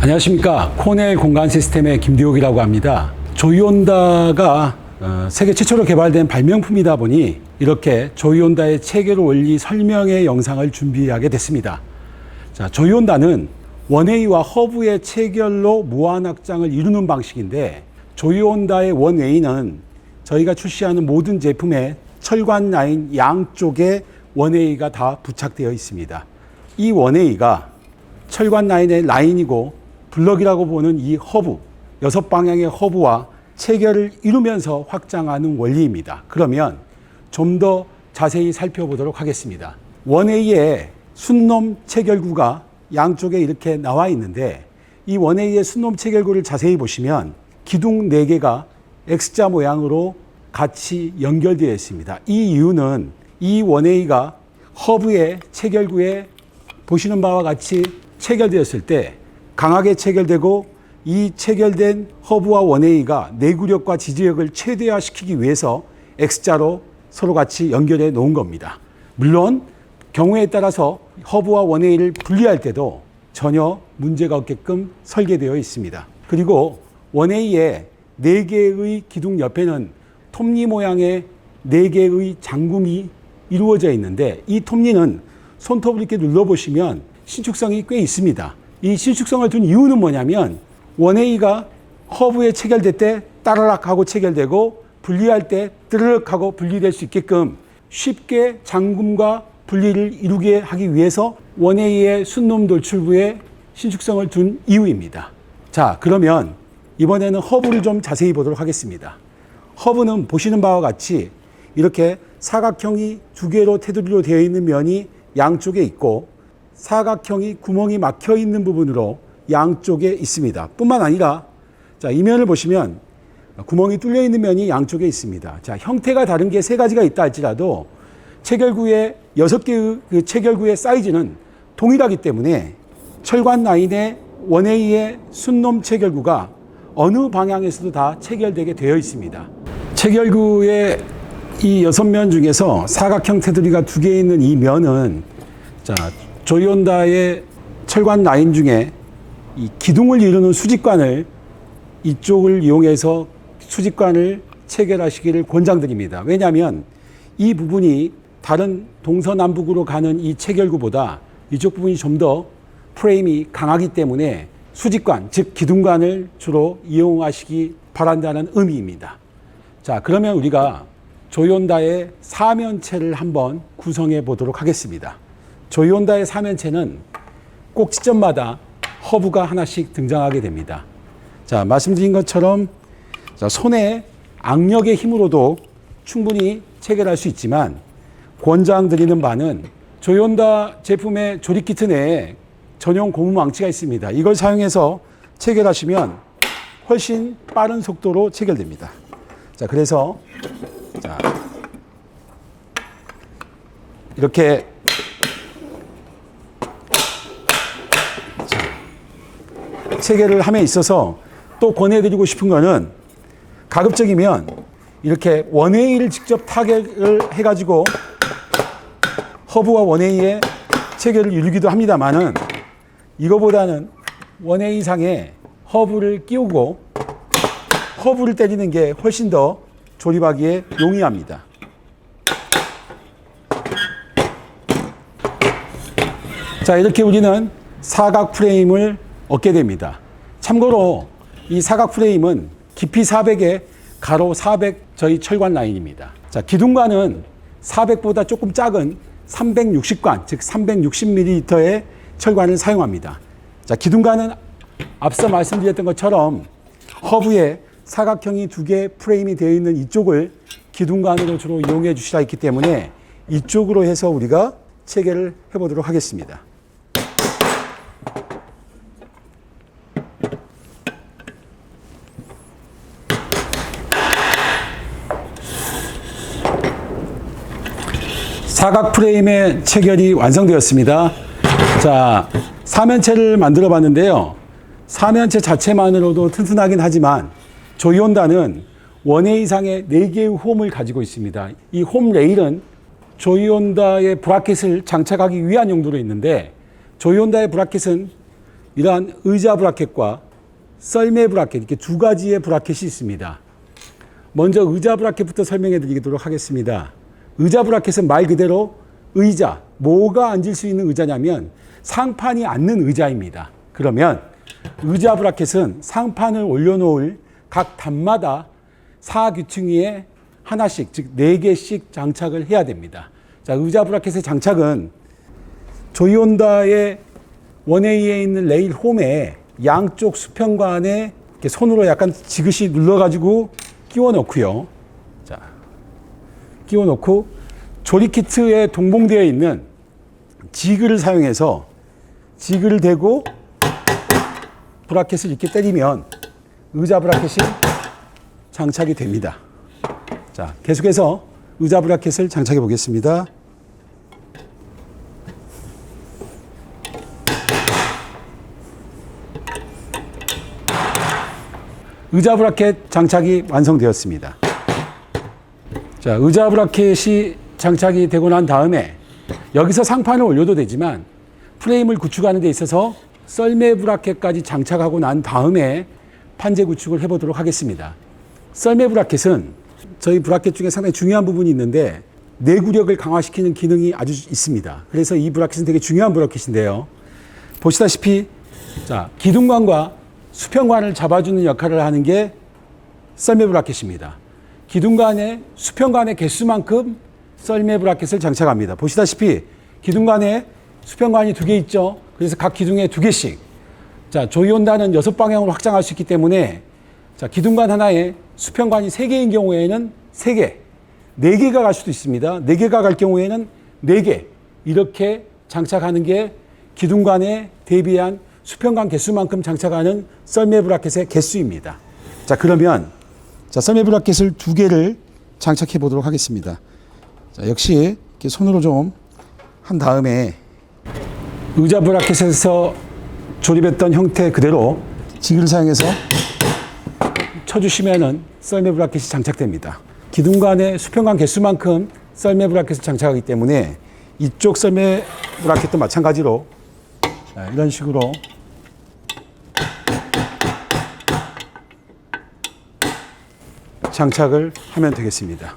안녕하십니까. 코넬 공간 시스템의 김대욱이라고 합니다. 조이온다가 세계 최초로 개발된 발명품이다 보니 이렇게 조이온다의 체결 원리 설명의 영상을 준비하게 됐습니다. 자, 조이온다는 원웨이와 허브의 체결로 무한 확장을 이루는 방식인데, 조이온다의 원웨이는 저희가 출시하는 모든 제품에 철관 라인 양쪽에 원웨이가 다 부착되어 있습니다. 이 원웨이가 철관 라인의 라인이고 블럭이라고 보는 이 허브, 6방향의 허브와 체결을 이루면서 확장하는 원리입니다. 그러면 좀 더 자세히 살펴보도록 하겠습니다. 원웨이의 순놈 체결구가 양쪽에 이렇게 나와 있는데, 이 원웨이의 순놈 체결구를 자세히 보시면 기둥 4개가 X자 모양으로 같이 연결되어 있습니다. 이 이유는 이 원웨이가 허브의 체결구에 보시는 바와 같이 체결되었을 때 강하게 체결되고, 이 체결된 허브와 원웨이가 내구력과 지지력을 최대화시키기 위해서 X자로 서로 같이 연결해 놓은 겁니다. 물론 경우에 따라서 허브와 원웨이를 분리할 때도 전혀 문제가 없게끔 설계되어 있습니다. 그리고 원웨이의 4개의 기둥 옆에는 톱니 모양의 4개의 장금이 이루어져 있는데, 이 톱니는 손톱을 이렇게 눌러보시면 신축성이 꽤 있습니다. 이 신축성을 둔 이유는 뭐냐면, 원웨이가 허브에 체결될 때 따라락 하고 체결되고, 분리할 때 뜨르륵 하고 분리될 수 있게끔 쉽게 잠금과 분리를 이루게 하기 위해서 원웨이의 순놈 돌출부에 신축성을 둔 이유입니다. 자, 그러면 이번에는 허브를 좀 자세히 보도록 하겠습니다. 허브는 보시는 바와 같이 이렇게 사각형이 2개로 테두리로 되어 있는 면이 양쪽에 있고, 사각형이 구멍이 막혀 있는 부분으로 양쪽에 있습니다. 뿐만 아니라, 자, 이 면을 보시면 구멍이 뚫려 있는 면이 양쪽에 있습니다. 자, 형태가 다른 게 3가지가 있다 할지라도 체결구의 6개의 그 체결구의 사이즈는 동일하기 때문에 철관 라인의 원웨이의 순놈 체결구가 어느 방향에서도 다 체결되게 되어 있습니다. 체결구의 이 6면 중에서 사각형 테두리가 2개 있는 이 면은, 자, 조이온다의 철관 라인 중에 이 기둥을 이루는 수직관을 이쪽을 이용해서 수직관을 체결하시기를 권장드립니다. 왜냐하면 이 부분이 다른 동서남북으로 가는 이 체결구보다 이쪽 부분이 좀 더 프레임이 강하기 때문에 수직관, 즉 기둥관을 주로 이용하시기 바란다는 의미입니다. 자, 그러면 우리가 조이온다의 사면체를 한번 구성해 보도록 하겠습니다. 조이온다의 사면체는 꼭지점마다 허브가 하나씩 등장하게 됩니다. 자, 말씀드린 것처럼, 자, 손의 악력의 힘으로도 충분히 체결할 수 있지만, 권장드리는 바는 조이온다 제품의 조립 키트 내에 전용 고무 망치가 있습니다. 이걸 사용해서 체결하시면 훨씬 빠른 속도로 체결됩니다. 자, 그래서 자, 이렇게 체결을 함에 있어서 또 권해드리고 싶은 거는, 가급적이면 이렇게 원웨이를 직접 타결을 해가지고 허브와 원웨이의 체결을 이루기도 합니다만은, 이거보다는 원웨이상에 허브를 끼우고 허브를 때리는 게 훨씬 더 조립하기에 용이합니다. 자, 이렇게 우리는 사각 프레임을 얻게 됩니다. 참고로 이 사각 프레임은 깊이 400에 가로 400 저희 철관 라인입니다. 자, 기둥관은 400보다 조금 작은 360관, 즉 360mm의 철관을 사용합니다. 자, 기둥관은 앞서 말씀드렸던 것처럼 허브에 사각형이 2개 프레임이 되어 있는 이쪽을 기둥관으로 주로 이용해 주시라 했기 때문에 이쪽으로 해서 우리가 체결을 해보도록 하겠습니다. 사각 프레임의 체결이 완성되었습니다. 자, 사면체를 만들어 봤는데요. 사면체 자체만으로도 튼튼하긴 하지만 조이온다는 원웨이 이상의 4개의 홈을 가지고 있습니다. 이 홈 레일은 조이온다의 브라켓을 장착하기 위한 용도로 있는데, 조이온다의 브라켓은 이러한 의자 브라켓과 썰매 브라켓, 이렇게 두 가지의 브라켓이 있습니다. 먼저 의자 브라켓부터 설명해 드리도록 하겠습니다. 의자 브라켓은 말 그대로 의자, 뭐가 앉을 수 있는 의자냐면 상판이 앉는 의자입니다. 그러면 의자 브라켓은 상판을 올려놓을 각 단마다 4귀퉁이에 하나씩, 즉 4개씩 장착을 해야 됩니다. 자, 의자 브라켓의 장착은 조이온다의 1A에 있는 레일 홈에 양쪽 수평관에 이렇게 손으로 약간 지그시 눌러가지고 끼워 넣고요. 자, 끼워 넣고 조립 키트에 동봉되어 있는 지그를 사용해서 지그를 대고 브라켓을 이렇게 때리면 의자 브라켓이 장착이 됩니다. 자, 계속해서 의자 브라켓을 장착해 보겠습니다. 의자 브라켓 장착이 완성되었습니다. 자, 의자 브라켓이 장착이 되고 난 다음에 여기서 상판을 올려도 되지만 프레임을 구축하는 데 있어서 썰매 브라켓까지 장착하고 난 다음에 판재 구축을 해보도록 하겠습니다. 썰매 브라켓은 저희 브라켓 중에 상당히 중요한 부분이 있는데 내구력을 강화시키는 기능이 아주 있습니다. 그래서 이 브라켓은 되게 중요한 브라켓인데요. 보시다시피 자, 기둥관과 수평관을 잡아주는 역할을 하는 게 썰매 브라켓입니다. 기둥관의 수평관의 개수만큼 썰매 브라켓을 장착합니다. 보시다시피 기둥관에 수평관이 2개 있죠. 그래서 각 기둥에 2개씩. 자, 조이온다는 6방향으로 확장할 수 있기 때문에 자, 기둥관 하나에 수평관이 3개인 경우에는 3개, 4개가 갈 수도 있습니다. 4개가 갈 경우에는 4개. 이렇게 장착하는 게 기둥관에 대비한 수평관 개수만큼 장착하는 썰매 브라켓의 개수입니다. 자, 그러면 자, 썰매 브라켓을 2개를 장착해 보도록 하겠습니다. 자, 역시 이렇게 손으로 좀 한 다음에 의자 브라켓에서 조립했던 형태 그대로 지그를 사용해서 쳐주시면은 썰매 브라켓이 장착됩니다. 기둥관의 수평관 개수만큼 썰매 브라켓을 장착하기 때문에 이쪽 썰매 브라켓도 마찬가지로 이런 식으로 장착을 하면 되겠습니다.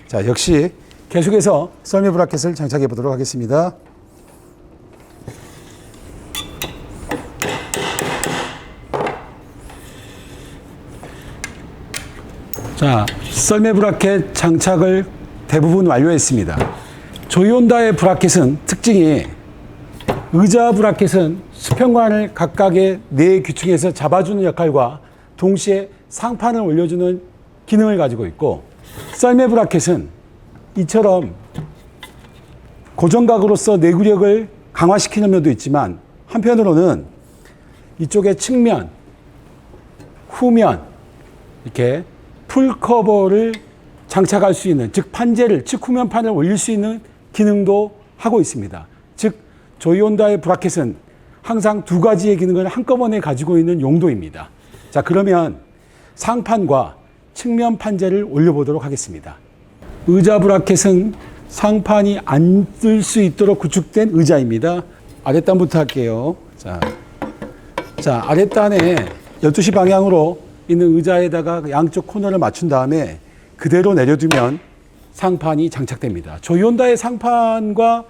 자, 역시 계속해서 썰매 브라켓을 장착해 보도록 하겠습니다. 자, 썰매 브라켓 장착을 대부분 완료했습니다. 조이온다의 브라켓은 특징이 의자 브라켓은 수평관을 각각의 4귀퉁에서 잡아주는 역할과 동시에 상판을 올려주는 기능을 가지고 있고, 썰매 브라켓은 이처럼 고정각으로서 내구력을 강화시키는 면도 있지만 한편으로는 이쪽에 측면, 후면 이렇게 풀커버를 장착할 수 있는, 즉 판재를, 즉 후면판을 올릴 수 있는 기능도 하고 있습니다. 즉 조이온다의 브라켓은 항상 2가지의 기능을 한꺼번에 가지고 있는 용도입니다. 자, 그러면 상판과 측면 판재를 올려보도록 하겠습니다. 의자 브라켓은 상판이 앉을 수 있도록 구축된 의자입니다. 아랫단부터 할게요. 자, 아랫단에 12시 방향으로 있는 의자에다가 양쪽 코너를 맞춘 다음에 그대로 내려두면 상판이 장착됩니다. 조이온다의 상판과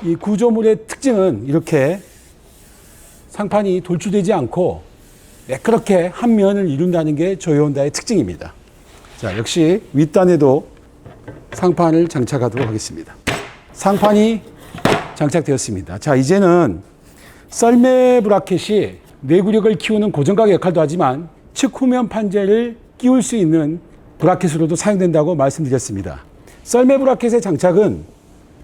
이 구조물의 특징은 이렇게 상판이 돌출되지 않고 매끄럽게 한 면을 이룬다는 게 조이온다의 특징입니다. 자, 역시 윗단에도 상판을 장착하도록 하겠습니다. 상판이 장착되었습니다. 자, 이제는 썰매 브라켓이 내구력을 키우는 고정각 역할도 하지만 측후면 판재를 끼울 수 있는 브라켓으로도 사용된다고 말씀드렸습니다. 썰매 브라켓의 장착은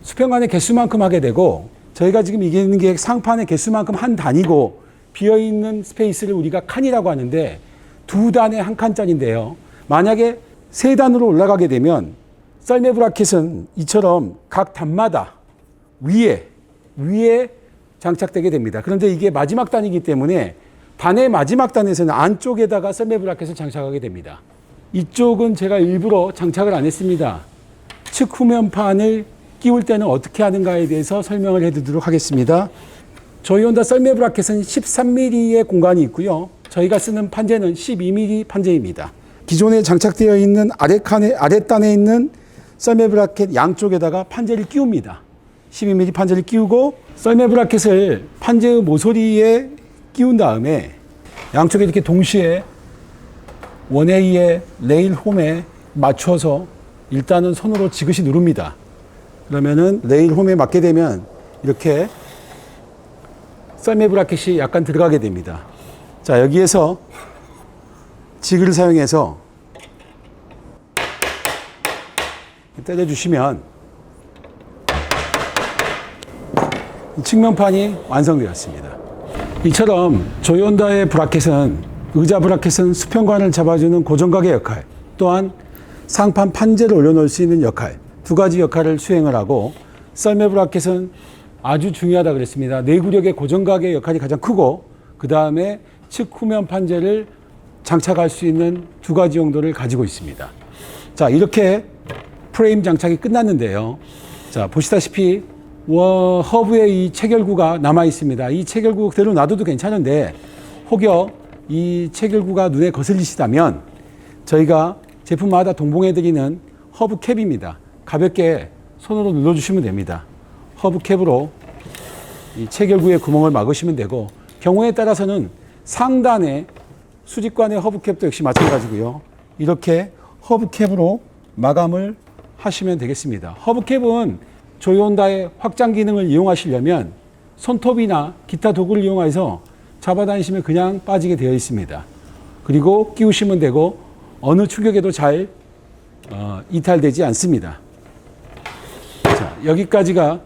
수평관의 개수만큼 하게 되고, 저희가 지금 이게 있는 게 상판의 개수만큼 한 단이고 비어있는 스페이스를 우리가 칸이라고 하는데 2단에 1칸짜리인데요. 만약에 3단으로 올라가게 되면 썰매 브라켓은 이처럼 각 단마다 위에 장착되게 됩니다. 그런데 이게 마지막 단이기 때문에 단의 마지막 단에서는 안쪽에다가 썰매 브라켓을 장착하게 됩니다. 이쪽은 제가 일부러 장착을 안 했습니다. 측 후면판을 끼울 때는 어떻게 하는가에 대해서 설명을 해드리도록 하겠습니다. 조이온다 썰매 브라켓은 13mm의 공간이 있고요. 저희가 쓰는 판재는 12mm 판재입니다. 기존에 장착되어 있는 아랫단에 있는 썰매 브라켓 양쪽에다가 판재를 끼웁니다. 12mm 판재를 끼우고 썰매 브라켓을 판재의 모서리에 끼운 다음에 양쪽에 이렇게 동시에 원웨이의 레일 홈에 맞춰서 일단은 손으로 지그시 누릅니다. 그러면은 레일 홈에 맞게 되면 이렇게 썰매 브라켓이 약간 들어가게 됩니다. 자, 여기에서 지그를 사용해서 때려주시면 측면판이 완성되었습니다. 이처럼 조이온다의 브라켓은 의자 브라켓은 수평관을 잡아주는 고정각의 역할, 또한 상판 판재를 올려놓을 수 있는 역할, 두 가지 역할을 수행을 하고, 썰매 브라켓은 아주 중요하다 그랬습니다. 내구력의 고정각의 역할이 가장 크고, 그 다음에 측 후면 판재를 장착할 수 있는 두 가지 용도를 가지고 있습니다. 자, 이렇게 프레임 장착이 끝났는데요. 자, 보시다시피 허브에 이 체결구가 남아 있습니다. 이 체결구 그대로 놔둬도 괜찮은데 혹여 이 체결구가 눈에 거슬리시다면 저희가 제품마다 동봉해 드리는 허브 캡입니다. 가볍게 손으로 눌러주시면 됩니다. 허브 캡으로 이 체결구의 구멍을 막으시면 되고, 경우에 따라서는 상단에 수직관의 허브 캡도 역시 마찬가지고요. 이렇게 허브 캡으로 마감을 하시면 되겠습니다. 허브 캡은 조이온다의 확장 기능을 이용하시려면 손톱이나 기타 도구를 이용해서 잡아다니시면 그냥 빠지게 되어 있습니다. 그리고 끼우시면 되고 어느 충격에도 잘 이탈되지 않습니다. 자, 여기까지가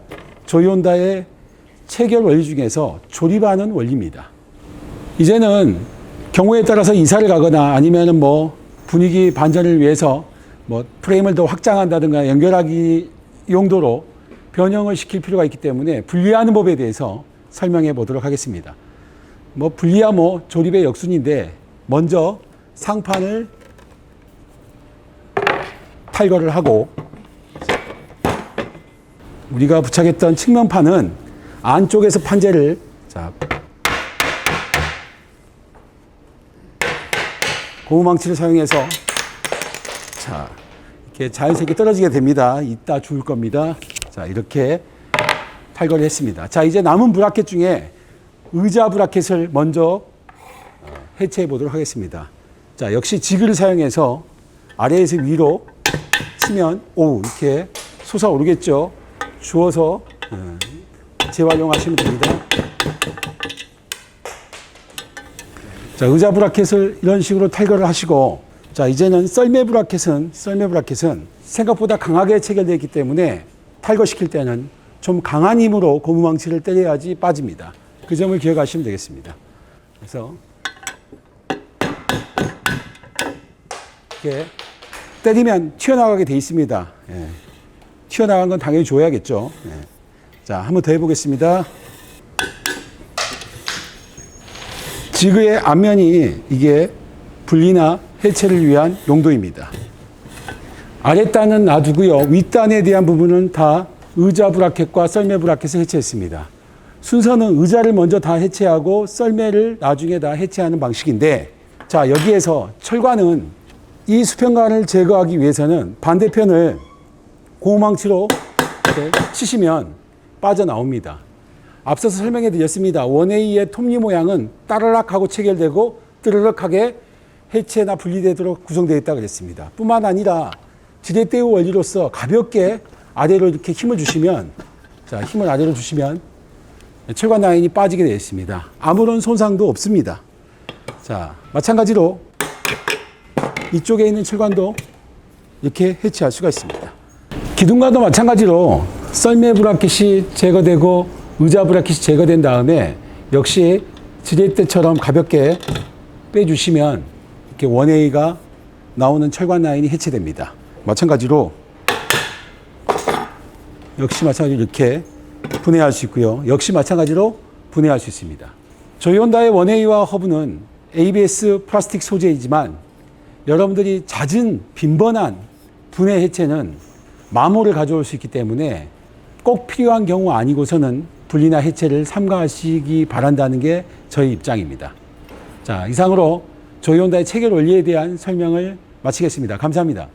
조이온다의 체결 원리 중에서 조립하는 원리입니다. 이제는 경우에 따라서 이사를 가거나 아니면은 뭐 분위기 반전을 위해서 뭐 프레임을 더 확장한다든가 연결하기 용도로 변형을 시킬 필요가 있기 때문에 분리하는 법에 대해서 설명해 보도록 하겠습니다. 뭐 분리야 뭐 조립의 역순인데, 먼저 상판을 탈거를 하고, 우리가 부착했던 측면판은 안쪽에서 판재를 고무망치를 사용해서 이렇게 자연스럽게 떨어지게 됩니다. 이따 죽을 겁니다. 자, 이렇게 탈거를 했습니다. 자, 이제 남은 브라켓 중에 의자 브라켓을 먼저 해체해 보도록 하겠습니다. 자, 역시 지그를 사용해서 아래에서 위로 치면 이렇게 솟아오르겠죠. 주워서 재활용하시면 됩니다. 자, 의자 브라켓을 이런 식으로 탈거를 하시고, 자, 이제는 썰매 브라켓은 생각보다 강하게 체결되어 있기 때문에 탈거시킬 때는 좀 강한 힘으로 고무망치를 때려야지 빠집니다. 그 점을 기억하시면 되겠습니다. 그래서 이렇게 때리면 튀어나가게 되어 있습니다. 예. 튀어나간 건 당연히 줘야겠죠. 예. 자, 한번 더 해보겠습니다. 지그의 앞면이 이게 분리나 해체를 위한 용도입니다. 아랫단은 놔두고요. 윗단에 대한 부분은 다 의자 브라켓과 썰매 브라켓을 해체했습니다. 순서는 의자를 먼저 다 해체하고 썰매를 나중에 다 해체하는 방식인데, 자, 여기에서 철관은 이 수평관을 제거하기 위해서는 반대편을 고무망치로 이렇게 치시면 빠져나옵니다. 앞서서 설명해 드렸습니다. 원웨이의 톱니 모양은 따라락 하고 체결되고 뜨르륵하게 해체나 분리되도록 구성되어 있다고 그랬습니다. 뿐만 아니라 지렛대의 원리로서 가볍게 아래로 이렇게 힘을 주시면, 자, 힘을 아래로 주시면 철관 라인이 빠지게 되어 있습니다. 아무런 손상도 없습니다. 자, 마찬가지로 이쪽에 있는 철관도 이렇게 해체할 수가 있습니다. 기둥과도 마찬가지로 썰매 브라켓이 제거되고 의자 브라켓이 제거된 다음에 역시 지렛대처럼 가볍게 빼주시면 이렇게 원웨이가 나오는 철관 라인이 해체됩니다. 마찬가지로 이렇게 분해할 수 있고요. 역시 마찬가지로 분해할 수 있습니다. 조이온다의 원웨이와 허브는 ABS 플라스틱 소재이지만 여러분들이 잦은 빈번한 분해 해체는 마모를 가져올 수 있기 때문에 꼭 필요한 경우 아니고서는 분리나 해체를 삼가하시기 바란다는 게 저희 입장입니다. 자, 이상으로 조이온다의 체결 원리에 대한 설명을 마치겠습니다. 감사합니다.